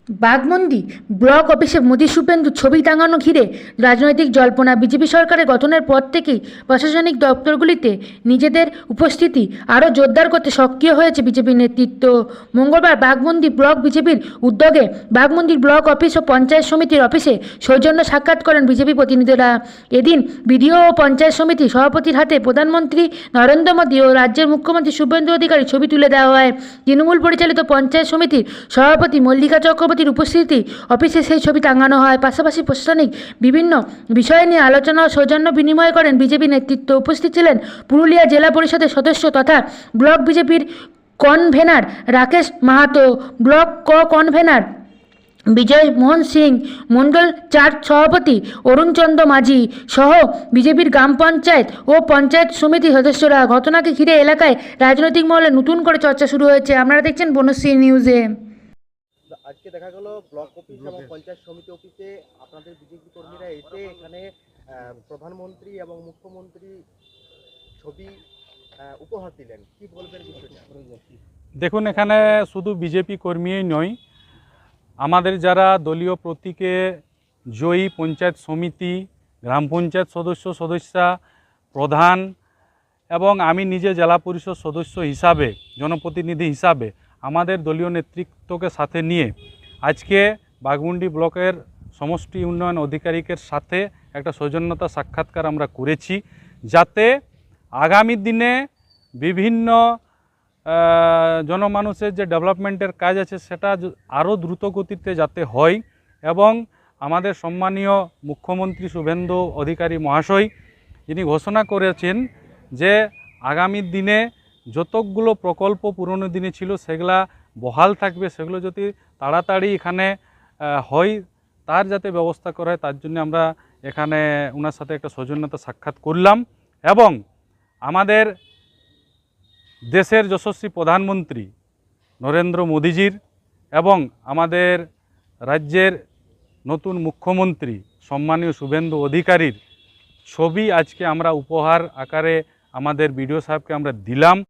Baghmundi block অফিসে মোদি শুভেন্দু ছবি টাঙানো ঘিরে রাজনৈতিক জল্পনা। বিজেপি সরকারের গঠনের পর থেকেই প্রশাসনিক দপ্তরগুলিতে নিজেদের উপস্থিতি আরও জোরদার করতে সক্রিয় হয়েছে বিজেপি নেতৃত্ব। মঙ্গলবার বাঘমুন্ডি ব্লক বিজেপির উদ্যোগে বাঘমুন্ডির ব্লক অফিস ও পঞ্চায়েত সমিতির অফিসে সৌজন্য সাক্ষাৎ করেন বিজেপি প্রতিনিধিরা। এদিন বিডিও ও পঞ্চায়েত সমিতি সভাপতির হাতে প্রধানমন্ত্রী নরেন্দ্র মোদী ও রাজ্যের মুখ্যমন্ত্রী শুভেন্দু অধিকারী ছবি তুলে দেওয়া হয়। তৃণমূল পরিচালিত পঞ্চায়েত সমিতির সভাপতি মল্লিকা চক্রবর্তীর উপস্থিতি অফিসে সেই ছবি টাঙানো হয়। পাশাপাশি প্রশাসনিক বিভিন্ন বিষয় নিয়ে আলোচনা ও সৌজন্য বিনিময় করেন বিজেপি নেতৃত্ব। উপস্থিত ছিলেন পুরুলিয়া জেলা পরিষদের সদস্য তথা ব্লক বিজেপির convener Rakesh Mahato, block convener Bijay Mohan Singh, মণ্ডল চার সভাপতি অরুণ চন্দ্র মাঝি সহ বিজেপির গ্রাম পঞ্চায়েত ও পঞ্চায়েত সমিতির সদস্যরা। ঘটনাকে ঘিরে এলাকায় রাজনৈতিক মহলে নতুন করে চর্চা শুরু হয়েছে। আপনারা দেখছেন বনশ্রী নিউজে। আজকে দেখা গেল ব্লক অফিস এবং পঞ্চায়েত সমিতি অফিসে আপনাদের বিজেপি কর্মীরা এসে এখানে প্রধানমন্ত্রী এবং মুখ্যমন্ত্রী ছবি উপহার দিলেন, কি বলবেন বিষয়টা? দেখুন, এখানে শুধু বিজেপি কর্মীই নয়, আমাদের যারা দলীয় প্রতীকে জয়ী পঞ্চায়েত সমিতি, গ্রাম পঞ্চায়েত সদস্যা, প্রধান এবং আমি নিজে জেলা পরিষদ সদস্য হিসাবে, জনপ্রতিনিধি হিসাবে আমাদের দলীয় নেতৃত্বকে সাথে নিয়ে আজকে বাঘমুন্ডি ব্লকের সমষ্টি উন্নয়ন আধিকারিকের সাথে একটা সৌজন্যতা সাক্ষাৎকার আমরা করেছি, যাতে আগামী দিনে বিভিন্ন জনমানুষের যে ডেভেলপমেন্টের কাজ আছে সেটা আরও দ্রুত গতিতে যাতে হয়। এবং আমাদের সম্মানীয় মুখ্যমন্ত্রী শুভেন্দু অধিকারী মহাশয় যিনি ঘোষণা করেছেন যে আগামী দিনে যতগুলো প্রকল্প পুরনো দিনে ছিল সেগুলা বহাল থাকবে, সেগুলো যদি তাড়াতাড়ি এখানে হয় তার যাতে ব্যবস্থা করা হয়, তার জন্য আমরা এখানে ওনার সাথে একটা সৌজন্যতা সাক্ষাৎ করলাম। এবং আমাদের দেশের যশস্বী প্রধানমন্ত্রী নরেন্দ্র মোদীজির এবং আমাদের রাজ্যের নতুন মুখ্যমন্ত্রী সম্মানীয় শুভেন্দু অধিকারীর ছবি আজকে আমরা উপহার আকারে আমাদের বিডিও সাহেবকে আমরা দিলাম।